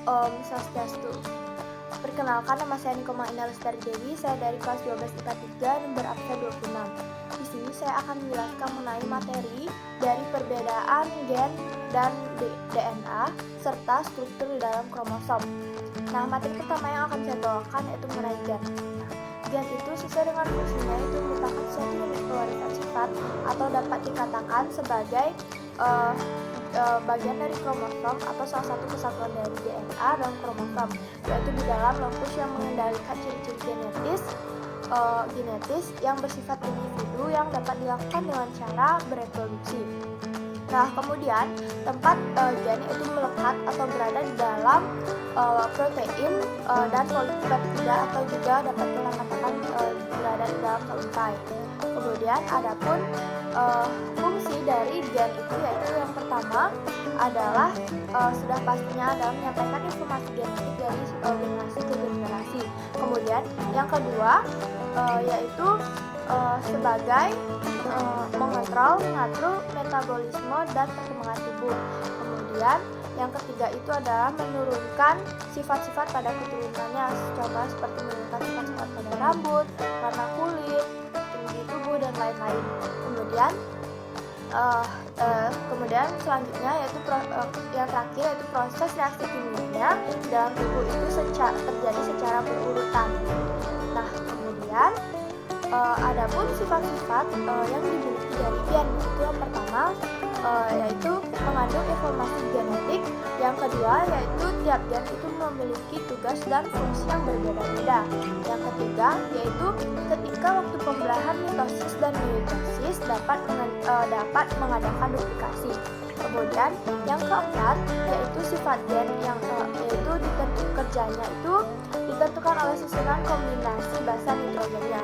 Om Swastiastu. Perkenalkan, nama saya Niko Maina Lestari Dewi, saya dari kelas 12 IPA 3, nomor absen 26. Di sini saya akan menjelaskan mengenai materi dari perbedaan gen dan DNA serta struktur di dalam kromosom. Nah, materi pertama yang akan saya bawakan yaitu mengenai gen. Gen itu sesuai dengan fungsinya itu merupakan suatu unit pewarisan sifat atau dapat dikatakan sebagai bagian dari kromosom atau salah satu kesatuan dari DNA dan kromosom, yaitu di dalam lokus yang mengendalikan ciri-ciri genetis yang bersifat individu yang dapat dilakukan dengan cara bereproduksi. Nah, kemudian tempat gen itu melekat atau berada di dalam protein dan polipeptida atau juga dapat kita katakan berada di dalam sel intai. Kemudian adapun fungsi dari gen itu yaitu yang pertama adalah sudah pastinya adalah menyampaikan informasi genetik dari generasi ke generasi. Kemudian yang kedua yaitu sebagai mengontrol, mengatur metabolisme dan perkembangan tubuh. Kemudian yang ketiga itu adalah menurunkan sifat-sifat pada keturunannya, contoh seperti menurunkan sifat-sifat pada rambut, warna kulit, tinggi tubuh dan lain-lain. Kemudian selanjutnya yaitu yang terakhir yaitu proses reaksi kimianya dalam tubuh itu terjadi secara berurutan. Nah, kemudian adapun sifat-sifat yang dimiliki dari gen itu yang pertama yaitu mengandung informasi genetik, yang kedua yaitu tiap gen itu memiliki tugas dan fungsi yang berbeda-beda, yang ketiga yaitu ketika waktu pembelahan mitosis dan meiosis dapat mengadakan duplikasi. Kemudian yang keempat yaitu sifat gen yang yaitu kerjanya itu ditentukan oleh susunan kombinasi basa nitrogennya.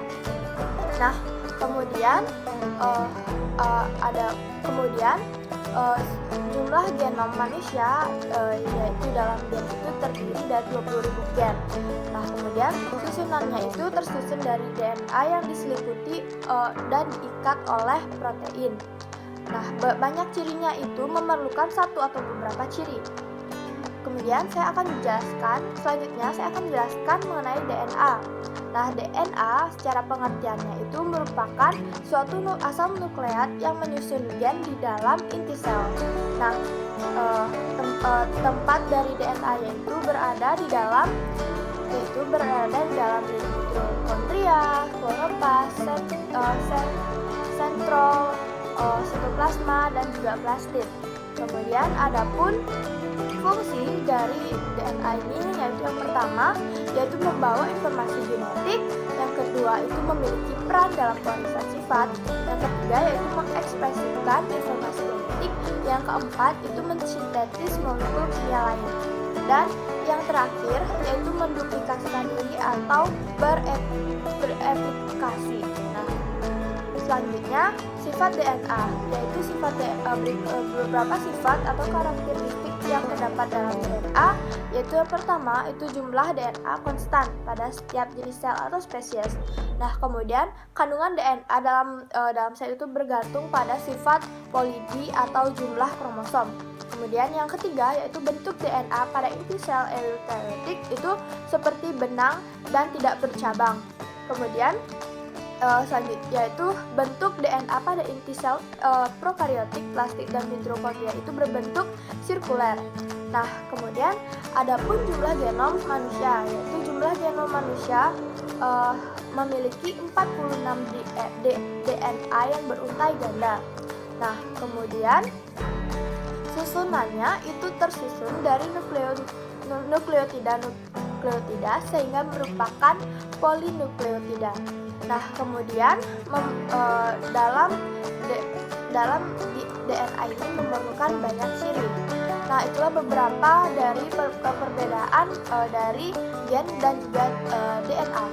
Nah, kemudian jumlah genom manusia yaitu dalam gen itu terdiri dari 20.000 gen. Nah, kemudian susunannya itu tersusun dari DNA yang diseliputi dan diikat oleh protein. Nah, banyak cirinya itu memerlukan satu atau beberapa ciri. Kemudian selanjutnya saya akan menjelaskan mengenai DNA. Nah, DNA secara pengertiannya itu merupakan suatu asam nukleat yang menyusun gen di dalam inti sel. Nah, tempat dari DNA yaitu berada di dalam mitokondria, kloroplas, sentrol, sitoplasma dan juga plastid. Kemudian adapun fungsi dari DNA ini yaitu yang pertama yaitu membawa informasi genetik, yang kedua itu memiliki peran dalam pewarisan sifat, yang ketiga yaitu mengekspresikan informasi genetik, yang keempat itu mensintetis molekul kimia lain, dan yang terakhir yaitu menduplikasikan diri atau bereplikasi. Nah, selanjutnya sifat DNA yaitu beberapa sifat atau karakteristik yang terdapat dalam DNA, yaitu yang pertama itu jumlah DNA konstan pada setiap jenis sel atau spesies. Nah, kemudian kandungan DNA dalam sel itu bergantung pada sifat ploidy atau jumlah kromosom. Kemudian yang ketiga yaitu bentuk DNA pada inti sel eukariotik itu seperti benang dan tidak bercabang. Kemudian selanjutnya yaitu bentuk DNA pada inti sel prokariotik, plastik dan mitokondria itu berbentuk sirkuler. Nah, kemudian adapun jumlah genom manusia, yaitu jumlah genom manusia memiliki 46 DNA yang beruntai ganda. Nah, kemudian susunannya itu tersusun dari nukleotida sehingga merupakan polinukleotida. Nah, kemudian dalam DNA ini memerlukan banyak ciri. Nah, itulah beberapa dari perbedaan dari gen dan juga DNA.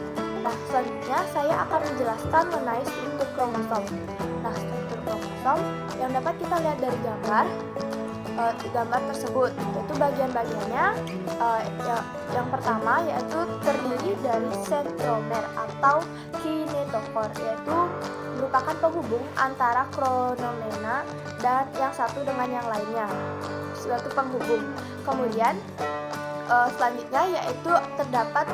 Nah, selanjutnya saya akan menjelaskan mengenai struktur kromosom. Nah, struktur kromosom yang dapat kita lihat dari gambar tersebut, yaitu bagian-bagiannya yang pertama yaitu terdiri dari sentromer atau kinetochor, yaitu merupakan penghubung antara kronomena dan yang satu dengan yang lainnya, suatu penghubung. Kemudian Selanjutnya yaitu terdapat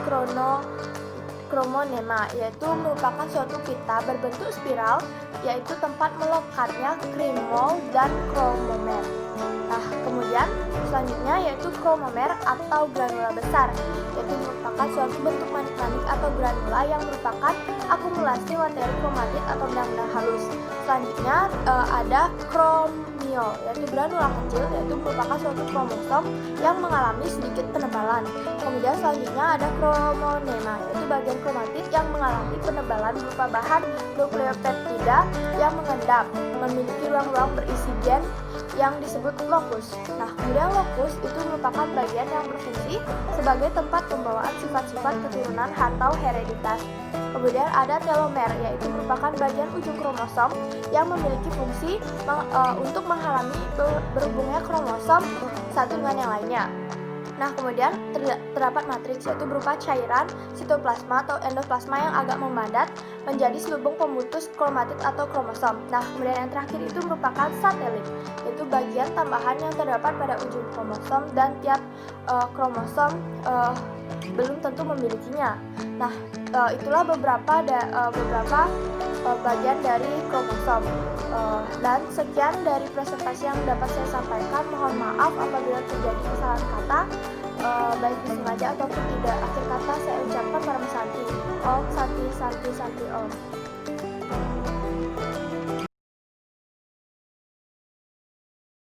kromonema, yaitu merupakan suatu pita berbentuk spiral, yaitu tempat melekatnya kromol dan kromomer. Nah, kemudian selanjutnya yaitu kromomer atau granula besar, yaitu merupakan suatu bentuk manik-manik atau granula yang merupakan akumulasi materi kromatit atau benang-benang halus. Selanjutnya ada kromiol, yaitu granula kecil, yaitu merupakan suatu kromosom yang mengalami sedikit penebalan. Kemudian selanjutnya ada kromonema, yaitu bagian kromatit yang mengalami penebalan berupa bahan nukleopeptida yang mengendap, memiliki ruang-ruang berisi gen yang disebut lokus. Nah, kemudian lokus itu merupakan bagian yang berfungsi sebagai tempat pembawaan sifat-sifat keturunan atau hereditas. Kemudian ada telomer, yaitu merupakan bagian ujung kromosom yang memiliki fungsi untuk menghalangi berhubungnya kromosom satu dengan yang lainnya. Nah, kemudian terdapat matriks, yaitu berupa cairan sitoplasma atau endoplasma yang agak memadat menjadi selubung pemutus kromatit atau kromosom. Nah, kemudian yang terakhir itu merupakan satelit, yaitu bagian tambahan yang terdapat pada ujung kromosom dan tiap kromosom belum tentu memilikinya. Nah, itulah beberapa bagian dari kromosom. Dan sekian dari presentasi yang dapat saya sampaikan. Mohon maaf apabila terjadi kesalahan kata, baik disengaja ataupun tidak. Akhir kata saya ucapkan para Santi. Om Santi Santi Santi Om.